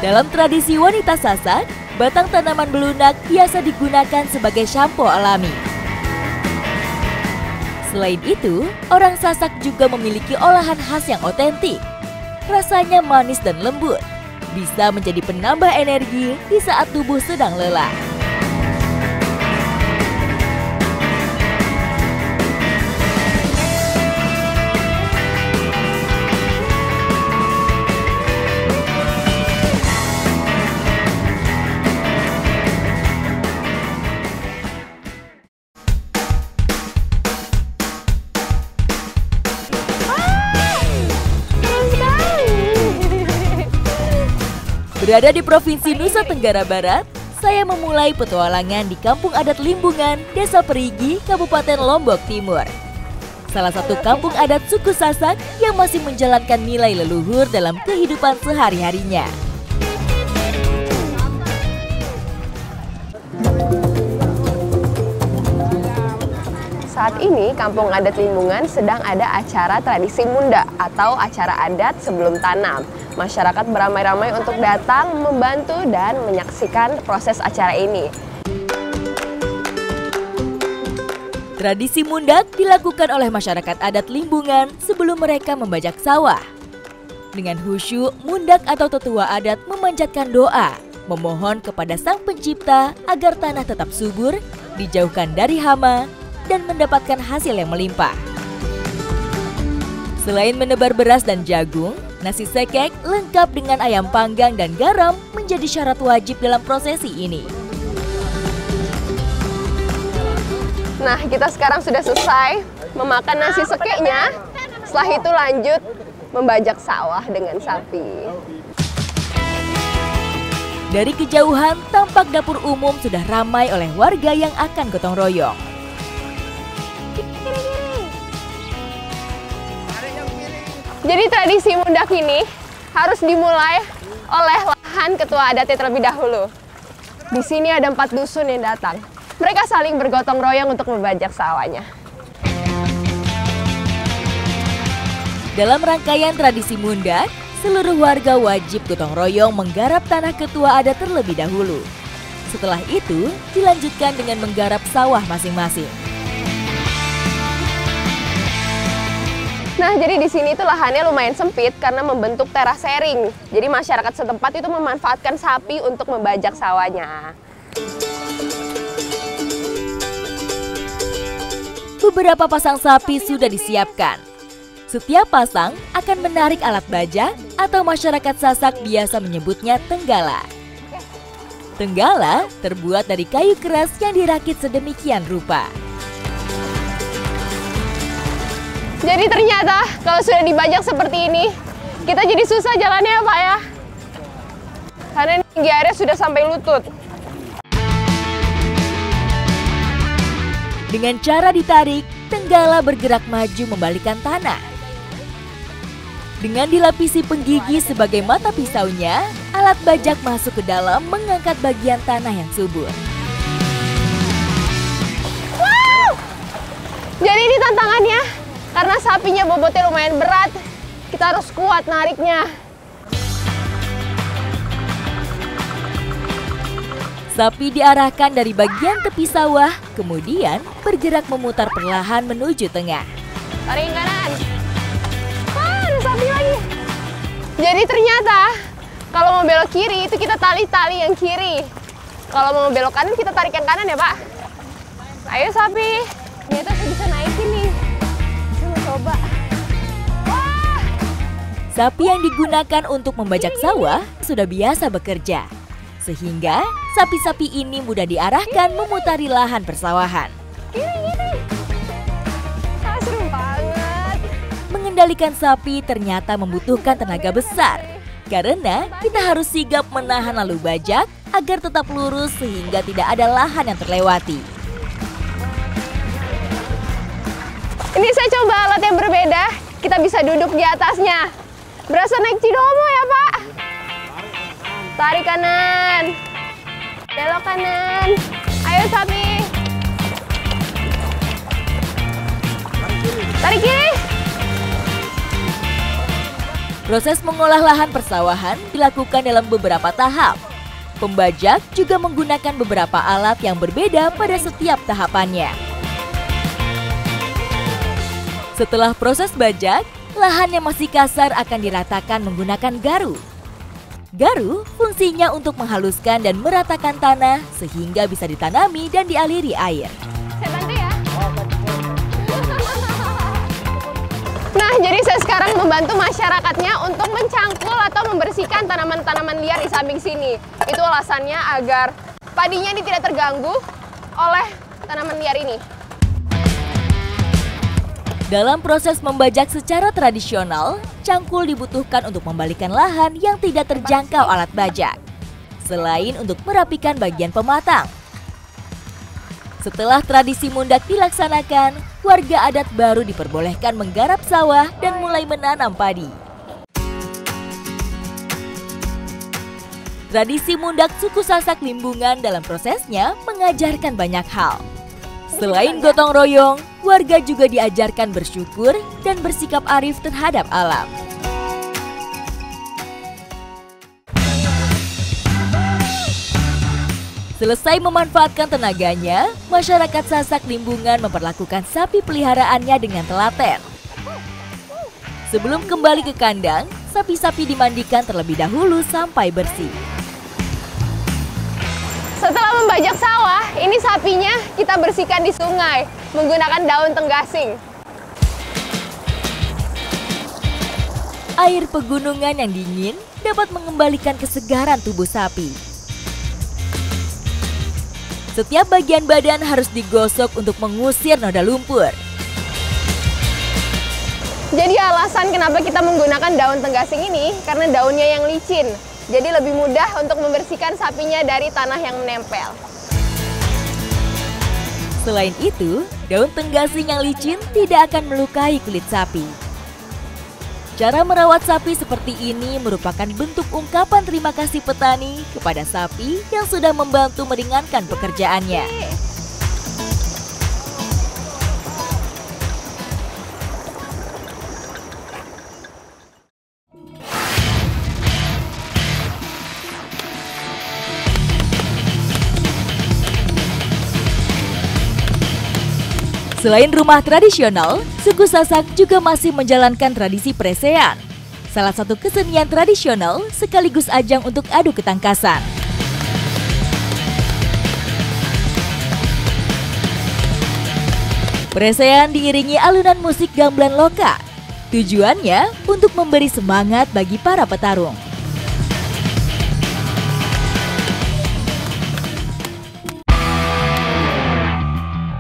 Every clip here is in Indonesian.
Dalam tradisi wanita Sasak, batang tanaman belunak biasa digunakan sebagai sampo alami. Selain itu, orang Sasak juga memiliki olahan khas yang otentik. Rasanya manis dan lembut, bisa menjadi penambah energi di saat tubuh sedang lelah. Berada di Provinsi Nusa Tenggara Barat, saya memulai petualangan di Kampung Adat Limbungan, Desa Perigi, Kabupaten Lombok Timur. Salah satu kampung adat suku Sasak yang masih menjalankan nilai leluhur dalam kehidupan sehari-harinya. Saat ini, Kampung Adat Limbungan sedang ada acara tradisi Munda atau acara adat sebelum tanam. Masyarakat beramai-ramai untuk datang, membantu, dan menyaksikan proses acara ini. Tradisi mundak dilakukan oleh masyarakat adat Limbungan sebelum mereka membajak sawah. Dengan khusyuk, mundak atau tetua adat memanjatkan doa, memohon kepada Sang Pencipta agar tanah tetap subur, dijauhkan dari hama, dan mendapatkan hasil yang melimpah. Selain menebar beras dan jagung, nasi sekek lengkap dengan ayam panggang dan garam menjadi syarat wajib dalam prosesi ini. Nah, kita sekarang sudah selesai memakan nasi sekeknya. Setelah itu lanjut membajak sawah dengan sapi. Dari kejauhan, tampak dapur umum sudah ramai oleh warga yang akan gotong royong. Jadi tradisi mundak ini harus dimulai oleh lahan ketua adatnya terlebih dahulu. Di sini ada 4 dusun yang datang. Mereka saling bergotong royong untuk membajak sawahnya. Dalam rangkaian tradisi mundak, seluruh warga wajib gotong royong menggarap tanah ketua adat terlebih dahulu. Setelah itu, dilanjutkan dengan menggarap sawah masing-masing. Nah, jadi di sini tuh lahannya lumayan sempit karena membentuk terasering. Jadi masyarakat setempat itu memanfaatkan sapi untuk membajak sawahnya. Beberapa pasang sapi sudah disiapkan. Setiap pasang akan menarik alat bajak atau masyarakat Sasak biasa menyebutnya tenggala. Tenggala terbuat dari kayu keras yang dirakit sedemikian rupa. Jadi ternyata kalau sudah dibajak seperti ini, kita jadi susah jalannya ya Pak ya. Karena ini tinggi airnya sudah sampai lutut. Dengan cara ditarik, tenggala bergerak maju membalikan tanah. Dengan dilapisi penggigi sebagai mata pisaunya, alat bajak masuk ke dalam mengangkat bagian tanah yang subur. Wow! Jadi ini tantangannya. Karena sapinya bobotnya lumayan berat, kita harus kuat nariknya. Sapi diarahkan dari bagian tepi sawah, kemudian bergerak memutar perlahan menuju tengah. Tarik kanan. Wah, ada sapi lagi. Jadi ternyata kalau mau belok kiri itu kita tali yang kiri. Kalau mau belok kanan kita tarik yang kanan ya Pak. Ayo sapi, ternyata saya bisa naikin nih. Coba. Wah. Sapi yang digunakan untuk membajak sawah sudah biasa bekerja, sehingga sapi-sapi ini mudah diarahkan memutari lahan persawahan. Gini. Seru banget. Mengendalikan sapi ternyata membutuhkan tenaga besar, karena kita harus sigap menahan lalu bajak agar tetap lurus sehingga tidak ada lahan yang terlewati. Ini saya coba alat yang berbeda, kita bisa duduk di atasnya. Berasa naik Cidomo ya Pak? Tarik kanan, belok kanan. Ayo sapi. Tarik kiri. Proses mengolah lahan persawahan dilakukan dalam beberapa tahap. Pembajak juga menggunakan beberapa alat yang berbeda pada setiap tahapannya. Setelah proses bajak, lahan yang masih kasar akan diratakan menggunakan garu. Garu fungsinya untuk menghaluskan dan meratakan tanah sehingga bisa ditanami dan dialiri air. Saya bantu ya. Nah, jadi saya sekarang membantu masyarakatnya untuk mencangkul atau membersihkan tanaman-tanaman liar di samping sini. Itu alasannya agar padinya ini tidak terganggu oleh tanaman liar ini. Dalam proses membajak secara tradisional, cangkul dibutuhkan untuk membalikan lahan yang tidak terjangkau alat bajak, selain untuk merapikan bagian pematang. Setelah tradisi mundak dilaksanakan, warga adat baru diperbolehkan menggarap sawah dan mulai menanam padi. Tradisi mundak suku Sasak Limbungan dalam prosesnya mengajarkan banyak hal. Selain gotong royong, warga juga diajarkan bersyukur dan bersikap arif terhadap alam. Selesai memanfaatkan tenaganya, masyarakat Sasak Limbungan memperlakukan sapi peliharaannya dengan telaten. Sebelum kembali ke kandang, sapi-sapi dimandikan terlebih dahulu sampai bersih. Setelah membajak sawah, ini sapinya kita bersihkan di sungai menggunakan daun tenggasing. Air pegunungan yang dingin dapat mengembalikan kesegaran tubuh sapi. Setiap bagian badan harus digosok untuk mengusir noda lumpur. Jadi alasan kenapa kita menggunakan daun tenggasing ini karena daunnya yang licin. Jadi lebih mudah untuk membersihkan sapinya dari tanah yang menempel. Selain itu, daun tenggasing yang licin tidak akan melukai kulit sapi. Cara merawat sapi seperti ini merupakan bentuk ungkapan terima kasih petani kepada sapi yang sudah membantu meringankan pekerjaannya. Selain rumah tradisional, suku Sasak juga masih menjalankan tradisi presean. Salah satu kesenian tradisional sekaligus ajang untuk adu ketangkasan. Presean diiringi alunan musik gamelan loka. Tujuannya untuk memberi semangat bagi para petarung.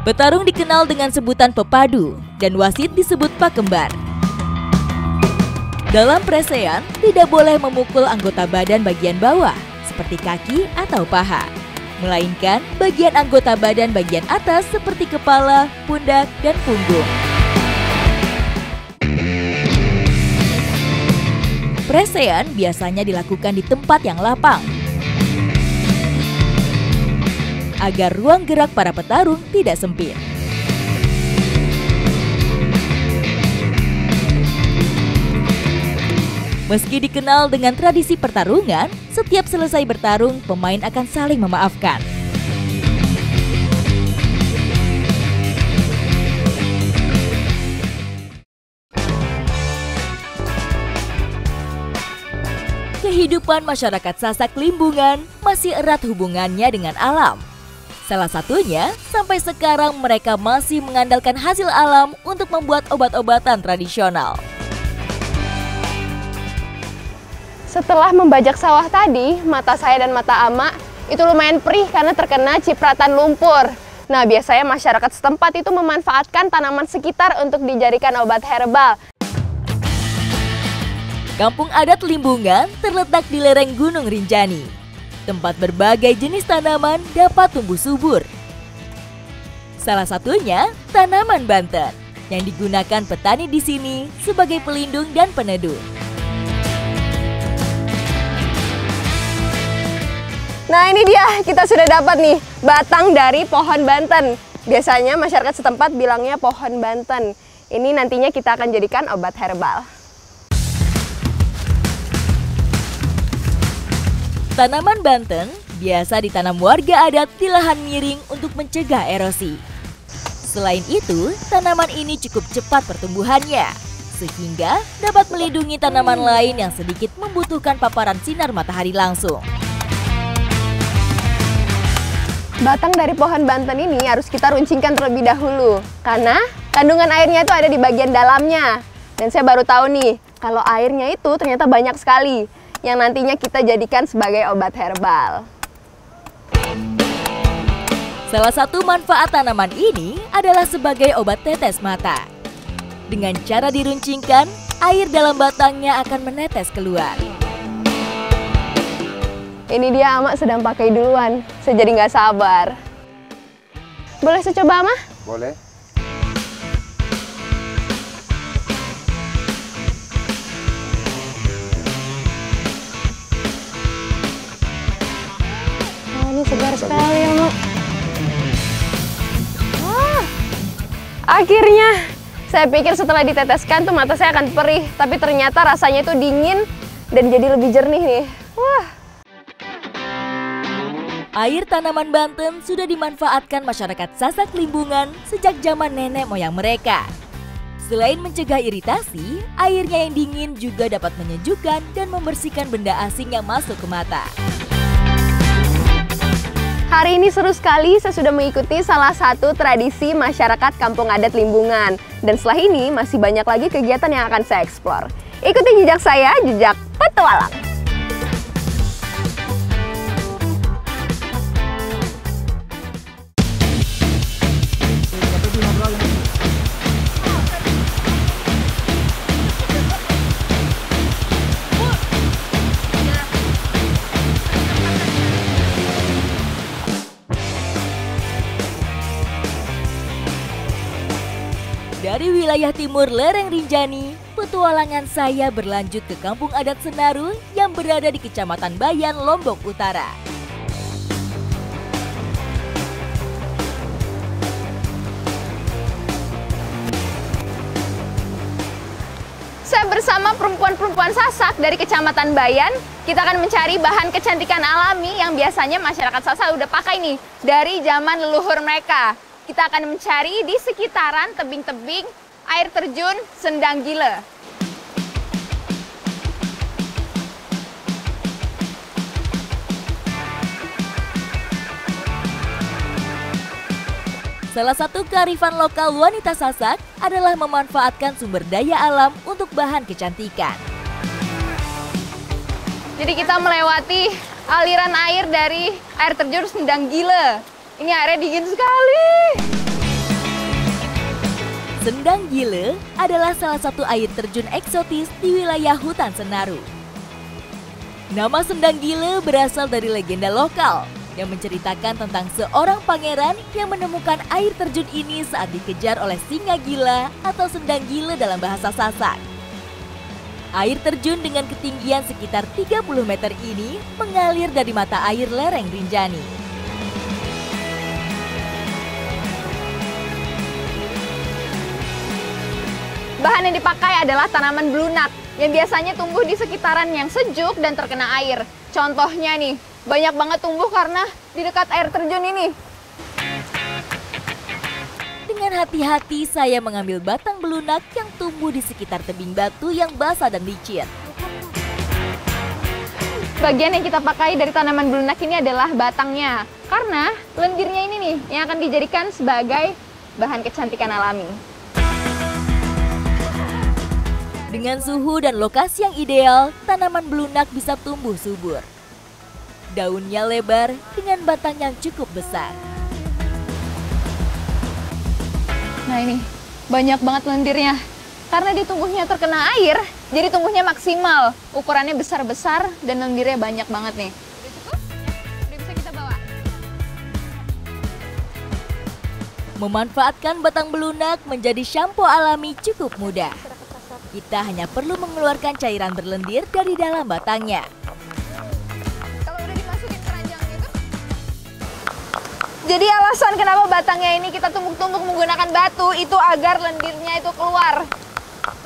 Petarung dikenal dengan sebutan pepadu dan wasit disebut pakembar. Dalam presean, tidak boleh memukul anggota badan bagian bawah, seperti kaki atau paha, melainkan bagian anggota badan bagian atas seperti kepala, pundak, dan punggung. Presean biasanya dilakukan di tempat yang lapang, agar ruang gerak para petarung tidak sempit. Meski dikenal dengan tradisi pertarungan, setiap selesai bertarung, pemain akan saling memaafkan. Kehidupan masyarakat Sasak Limbungan masih erat hubungannya dengan alam. Salah satunya, sampai sekarang mereka masih mengandalkan hasil alam untuk membuat obat-obatan tradisional. Setelah membajak sawah tadi, mata saya dan mata Ama itu lumayan perih karena terkena cipratan lumpur. Nah, biasanya masyarakat setempat itu memanfaatkan tanaman sekitar untuk dijadikan obat herbal. Kampung adat Limbungan terletak di lereng Gunung Rinjani. Tempat berbagai jenis tanaman dapat tumbuh subur. Salah satunya tanaman Banten yang digunakan petani di sini sebagai pelindung dan peneduh. Nah, ini dia, kita sudah dapat nih batang dari pohon Banten. Biasanya masyarakat setempat bilangnya pohon Banten. Ini nantinya kita akan jadikan obat herbal. Tanaman Banten biasa ditanam warga adat di lahan miring untuk mencegah erosi. Selain itu, tanaman ini cukup cepat pertumbuhannya, sehingga dapat melindungi tanaman lain yang sedikit membutuhkan paparan sinar matahari langsung. Batang dari pohon Banten ini harus kita runcingkan terlebih dahulu, karena kandungan airnya itu ada di bagian dalamnya. Dan saya baru tahu nih, kalau airnya itu ternyata banyak sekali, yang nantinya kita jadikan sebagai obat herbal. Salah satu manfaat tanaman ini adalah sebagai obat tetes mata. Dengan cara diruncingkan, air dalam batangnya akan menetes keluar. Ini dia Ama sedang pakai duluan, saya jadi nggak sabar. Boleh saya coba Ama? Boleh. Oh, ini segar sekali Ama. Wah, akhirnya saya pikir setelah diteteskan tuh mata saya akan perih, tapi ternyata rasanya itu dingin dan jadi lebih jernih nih. Wah. Air tanaman Banten sudah dimanfaatkan masyarakat Sasak Limbungan sejak zaman nenek moyang mereka. Selain mencegah iritasi, airnya yang dingin juga dapat menyejukkan dan membersihkan benda asing yang masuk ke mata. Hari ini seru sekali, saya sudah mengikuti salah satu tradisi masyarakat Kampung Adat Limbungan. Dan setelah ini masih banyak lagi kegiatan yang akan saya eksplor. Ikuti jejak saya, jejak petualang. Dari wilayah timur lereng Rinjani, petualangan saya berlanjut ke Kampung Adat Senaru yang berada di Kecamatan Bayan, Lombok Utara. Saya bersama perempuan-perempuan Sasak dari Kecamatan Bayan. Kita akan mencari bahan kecantikan alami yang biasanya masyarakat Sasak udah pakai nih dari zaman leluhur mereka. Kita akan mencari di sekitaran tebing-tebing air terjun Sendang Gile. Salah satu kearifan lokal wanita Sasak adalah memanfaatkan sumber daya alam untuk bahan kecantikan. Jadi kita melewati aliran air dari air terjun Sendang Gile. Ini airnya dingin sekali. Sendang Gile adalah salah satu air terjun eksotis di wilayah hutan Senaru. Nama Sendang Gile berasal dari legenda lokal yang menceritakan tentang seorang pangeran yang menemukan air terjun ini saat dikejar oleh singa gila atau sendang gile dalam bahasa Sasak. Air terjun dengan ketinggian sekitar 30 meter ini mengalir dari mata air lereng Rinjani. Bahan yang dipakai adalah tanaman blunak yang biasanya tumbuh di sekitaran yang sejuk dan terkena air. Contohnya nih, banyak banget tumbuh karena di dekat air terjun ini. Dengan hati-hati saya mengambil batang belunak yang tumbuh di sekitar tebing batu yang basah dan licin. Bagian yang kita pakai dari tanaman belunak ini adalah batangnya. Karena lendirnya ini nih yang akan dijadikan sebagai bahan kecantikan alami. Dengan suhu dan lokasi yang ideal, tanaman belunak bisa tumbuh subur. Daunnya lebar dengan batang yang cukup besar. Nah ini, banyak banget lendirnya. Karena dia tumbuhnya terkena air, jadi tumbuhnya maksimal. Ukurannya besar-besar dan lendirnya banyak banget nih. Udah cukup? Ya, udah bisa kita bawa. Memanfaatkan batang belunak menjadi sampo alami cukup mudah. Kita hanya perlu mengeluarkan cairan berlendir dari dalam batangnya. Kalau udah dimasukin keranjang gitu. Jadi alasan kenapa batangnya ini kita tumbuk-tumbuk menggunakan batu itu agar lendirnya itu keluar.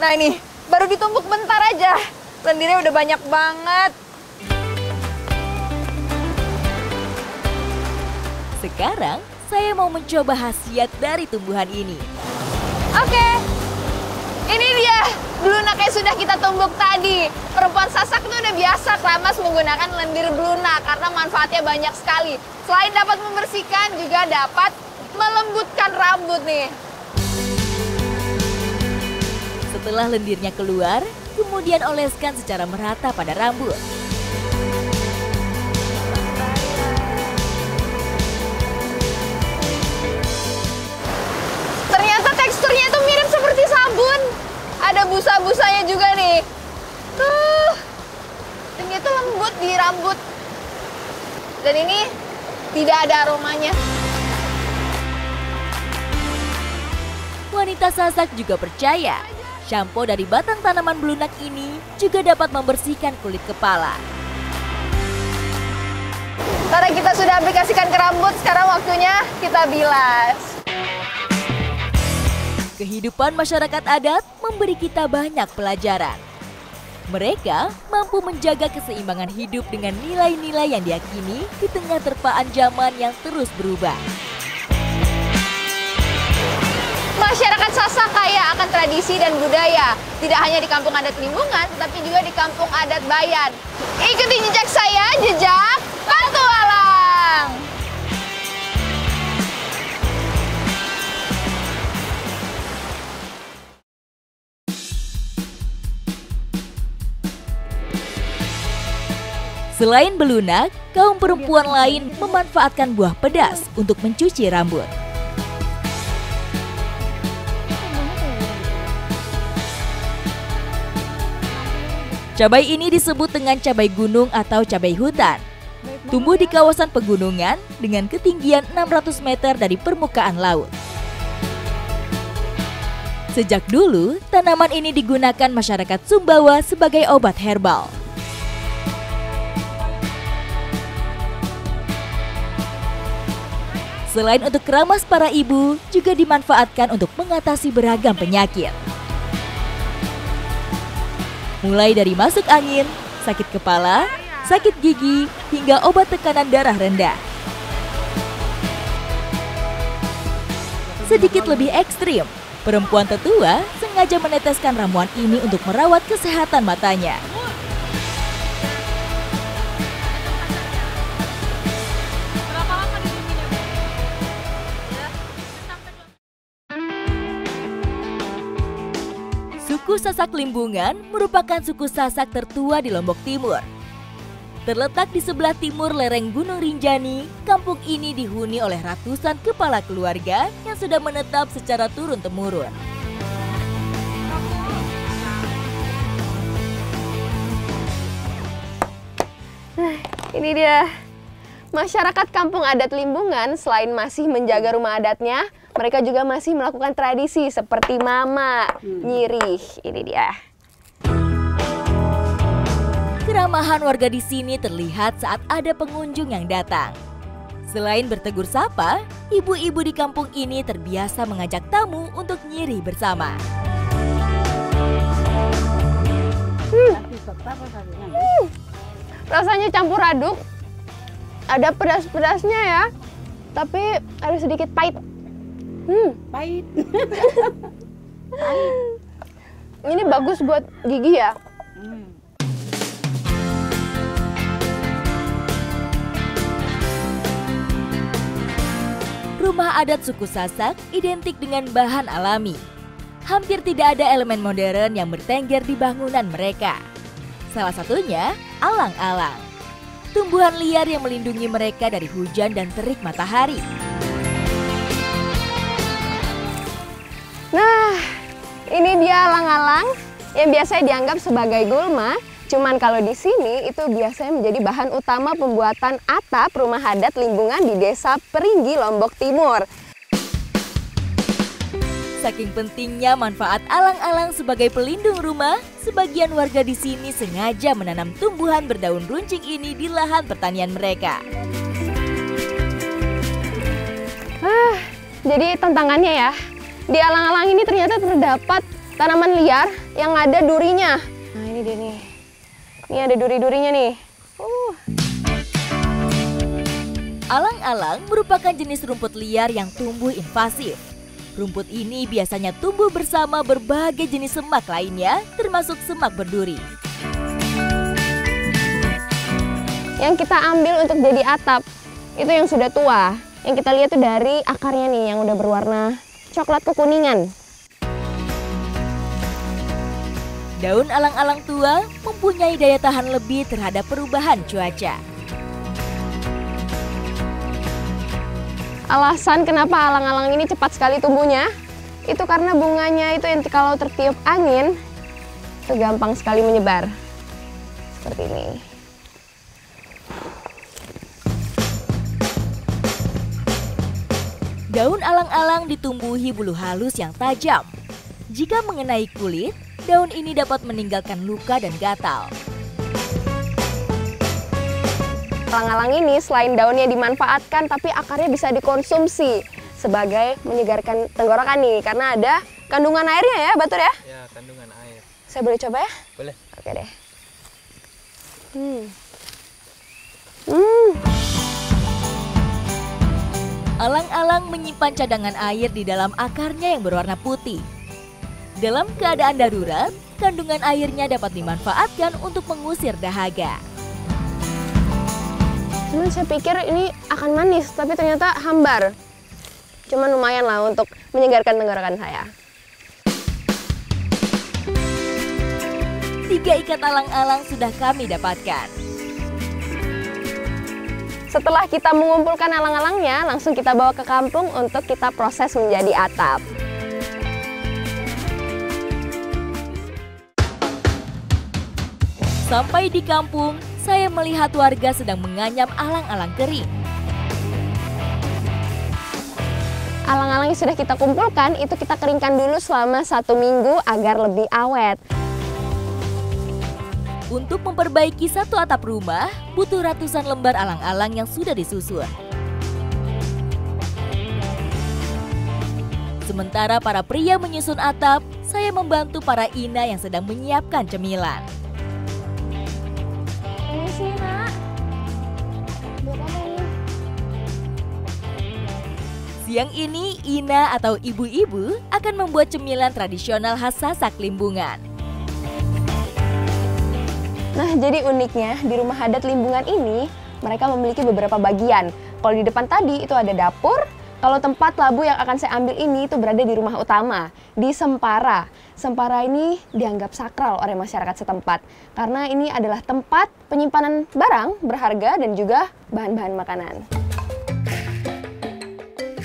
Nah ini, baru ditumbuk bentar aja. Lendirnya udah banyak banget. Sekarang saya mau mencoba khasiat dari tumbuhan ini. Oke, ini dia belunak yang sudah kita tumbuk tadi. Perempuan Sasak itu udah biasa keramas menggunakan lendir belunak karena manfaatnya banyak sekali. Selain dapat membersihkan, juga dapat melembutkan rambut nih. Setelah lendirnya keluar, kemudian oleskan secara merata pada rambut. Ternyata teksturnya itu mirip seperti sabun. Ada busa-busanya juga nih. Ternyata lembut di rambut. Dan ini tidak ada aromanya. Wanita Sasak juga percaya, shampoo dari batang tanaman belunak ini juga dapat membersihkan kulit kepala. Karena kita sudah aplikasikan ke rambut, sekarang waktunya kita bilas. Kehidupan masyarakat adat memberi kita banyak pelajaran. Mereka mampu menjaga keseimbangan hidup dengan nilai-nilai yang diyakini di tengah terpaan zaman yang terus berubah. Masyarakat Sasak kaya akan tradisi dan budaya. Tidak hanya di kampung adat Limbungan, tetapi juga di kampung adat Bayan. Ikuti jejak saya, jejak Petualang. Selain belunak, kaum perempuan lain memanfaatkan buah pedas untuk mencuci rambut. Cabai ini disebut dengan cabai gunung atau cabai hutan. Tumbuh di kawasan pegunungan dengan ketinggian 600 meter dari permukaan laut. Sejak dulu, tanaman ini digunakan masyarakat Sumbawa sebagai obat herbal. Selain untuk keramas para ibu, juga dimanfaatkan untuk mengatasi beragam penyakit. Mulai dari masuk angin, sakit kepala, sakit gigi, hingga obat tekanan darah rendah. Sedikit lebih ekstrim, perempuan tetua sengaja meneteskan ramuan ini untuk merawat kesehatan matanya. Suku Sasak Limbungan merupakan suku Sasak tertua di Lombok Timur. Terletak di sebelah timur lereng Gunung Rinjani, kampung ini dihuni oleh ratusan kepala keluarga yang sudah menetap secara turun-temurun. Nah, ini dia. Masyarakat kampung adat Limbungan selain masih menjaga rumah adatnya, mereka juga masih melakukan tradisi seperti mama, nyirih. Ini dia. Keramahan warga di sini terlihat saat ada pengunjung yang datang. Selain bertegur sapa, ibu-ibu di kampung ini terbiasa mengajak tamu untuk nyirih bersama. Rasanya campur aduk. Ada pedas-pedasnya ya, tapi ada sedikit pahit. Pahit. Ini bagus buat gigi ya. Rumah adat suku Sasak identik dengan bahan alami. Hampir tidak ada elemen modern yang bertengger di bangunan mereka. Salah satunya alang-alang. Tumbuhan liar yang melindungi mereka dari hujan dan terik matahari. Nah, ini dia alang-alang yang biasanya dianggap sebagai gulma. Cuman kalau di sini itu biasanya menjadi bahan utama pembuatan atap rumah adat Limbungan di Desa Peringgi, Lombok Timur. Saking pentingnya manfaat alang-alang sebagai pelindung rumah, sebagian warga di sini sengaja menanam tumbuhan berdaun runcing ini di lahan pertanian mereka. Jadi tantangannya ya, di alang-alang ini ternyata terdapat tanaman liar yang ada durinya. Nah ini dia nih, ini ada duri-durinya nih. Alang-alang merupakan jenis rumput liar yang tumbuh invasif. Rumput ini biasanya tumbuh bersama berbagai jenis semak lainnya, termasuk semak berduri. Yang kita ambil untuk jadi atap, itu yang sudah tua. Yang kita lihat tuh dari akarnya nih, yang udah berwarna coklat kekuningan. Daun alang-alang tua mempunyai daya tahan lebih terhadap perubahan cuaca. Alasan kenapa alang-alang ini cepat sekali tumbuhnya, itu karena bunganya itu yang kalau tertiup angin, itu gampang sekali menyebar. Seperti ini. Daun alang-alang ditumbuhi bulu halus yang tajam. Jika mengenai kulit, daun ini dapat meninggalkan luka dan gatal. Alang-alang ini selain daunnya dimanfaatkan, tapi akarnya bisa dikonsumsi sebagai menyegarkan tenggorokan nih, karena ada kandungan airnya ya, Batur ya? Ya, kandungan air. Saya boleh coba ya? Boleh. Oke deh. Alang-alang menyimpan cadangan air di dalam akarnya yang berwarna putih. Dalam keadaan darurat, kandungan airnya dapat dimanfaatkan untuk mengusir dahaga. Cuman saya pikir ini akan manis, tapi ternyata hambar. Cuman lumayan lah untuk menyegarkan tenggorokan saya. 3 ikat alang-alang sudah kami dapatkan. Setelah kita mengumpulkan alang-alangnya, langsung kita bawa ke kampung untuk kita proses menjadi atap. Sampai di kampung, saya melihat warga sedang menganyam alang-alang kering. Alang-alang yang sudah kita kumpulkan, itu kita keringkan dulu selama 1 minggu agar lebih awet. Untuk memperbaiki satu atap rumah, butuh ratusan lembar alang-alang yang sudah disusun. Sementara para pria menyusun atap, saya membantu para ina yang sedang menyiapkan cemilan. Ini sih, Nak. Buat apa ini? Siang ini, ina atau ibu-ibu akan membuat cemilan tradisional khas Sasak Limbungan. Nah, jadi uniknya di rumah adat Limbungan ini, mereka memiliki beberapa bagian. Kalau di depan tadi itu ada dapur, kalau tempat labu yang akan saya ambil ini itu berada di rumah utama, di Sempara. Sempara ini dianggap sakral oleh masyarakat setempat, karena ini adalah tempat penyimpanan barang berharga dan juga bahan-bahan makanan.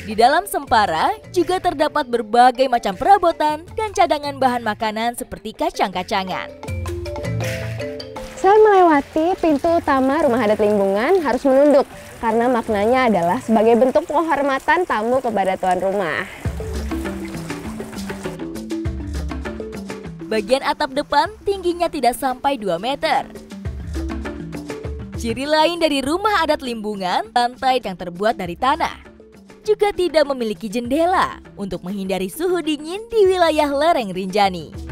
Di dalam Sempara juga terdapat berbagai macam perabotan dan cadangan bahan makanan seperti kacang-kacangan. Saya melewati pintu utama rumah adat Limbungan harus menunduk karena maknanya adalah sebagai bentuk penghormatan tamu kepada tuan rumah. Bagian atap depan tingginya tidak sampai 2 meter. Ciri lain dari rumah adat Limbungan, lantai yang terbuat dari tanah. Juga tidak memiliki jendela untuk menghindari suhu dingin di wilayah lereng Rinjani.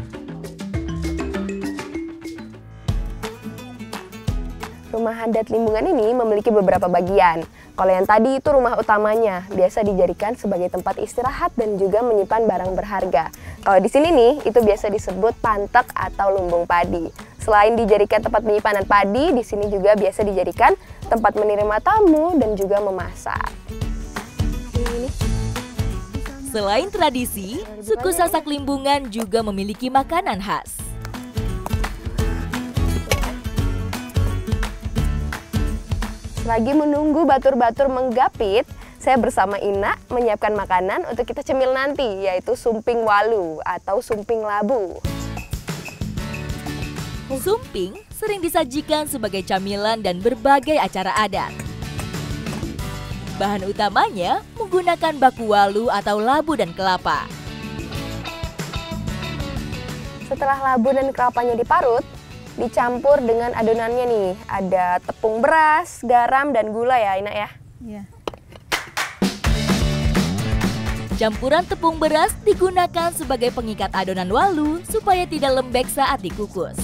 Rumah adat Limbungan ini memiliki beberapa bagian. Kalau yang tadi itu rumah utamanya, biasa dijadikan sebagai tempat istirahat dan juga menyimpan barang berharga. Kalau di sini nih, itu biasa disebut pantek atau lumbung padi. Selain dijadikan tempat penyimpanan padi, di sini juga biasa dijadikan tempat menerima tamu dan juga memasak. Selain tradisi, suku Sasak Limbungan juga memiliki makanan khas. Lagi menunggu batur-batur menggapit, saya bersama Ina menyiapkan makanan untuk kita cemil nanti, yaitu sumping walu atau sumping labu. Sumping sering disajikan sebagai camilan dan berbagai acara adat. Bahan utamanya menggunakan baku walu atau labu dan kelapa. Setelah labu dan kelapanya diparut, dicampur dengan adonannya nih. Ada tepung beras, garam, dan gula ya, Ina ya? Iya. Campuran tepung beras digunakan sebagai pengikat adonan walu supaya tidak lembek saat dikukus.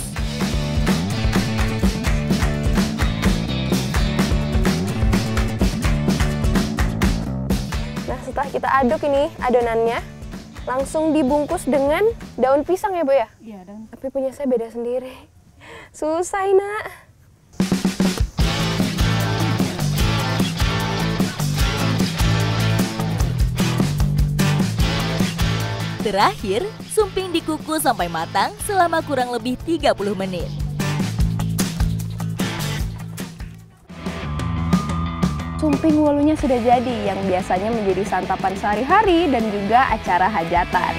Setelah kita aduk ini adonannya, langsung dibungkus dengan daun pisang ya Bu ya? Iya, dan Tapi punya saya beda sendiri. Susah, Nak. Terakhir, sumping dikukus sampai matang selama kurang lebih 30 menit. Sumping wulunya sudah jadi, yang biasanya menjadi santapan sehari-hari dan juga acara hajatan.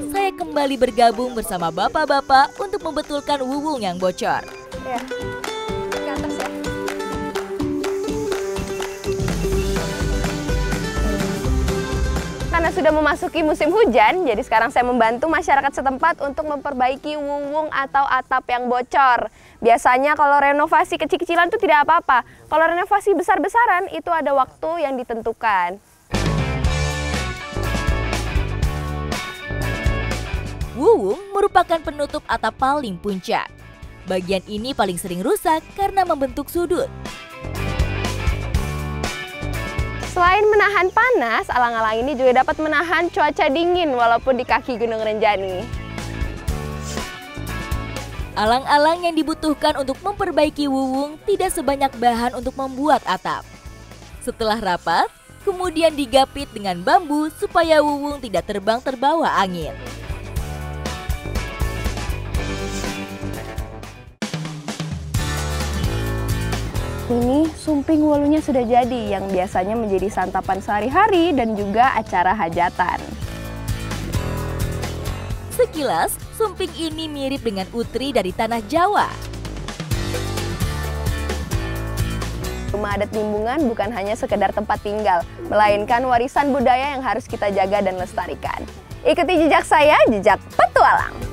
Saya kembali bergabung bersama bapak-bapak untuk membetulkan wuwung yang bocor. Ya, ke atas ya. Karena sudah memasuki musim hujan, jadi sekarang saya membantu masyarakat setempat untuk memperbaiki wuwung atau atap yang bocor. Biasanya kalau renovasi kecil-kecilan itu tidak apa-apa. Kalau renovasi besar-besaran itu ada waktu yang ditentukan. Wuwung merupakan penutup atap paling puncak. Bagian ini paling sering rusak karena membentuk sudut. Selain menahan panas, alang-alang ini juga dapat menahan cuaca dingin walaupun di kaki Gunung Rinjani. Alang-alang yang dibutuhkan untuk memperbaiki wuwung tidak sebanyak bahan untuk membuat atap. Setelah rapat, kemudian digapit dengan bambu supaya wuwung tidak terbang terbawa angin. Ini sumping wulunya sudah jadi, yang biasanya menjadi santapan sehari-hari dan juga acara hajatan. Sekilas, sumping ini mirip dengan utri dari tanah Jawa. Rumah adat Limbungan bukan hanya sekedar tempat tinggal, melainkan warisan budaya yang harus kita jaga dan lestarikan. Ikuti jejak saya, jejak petualang.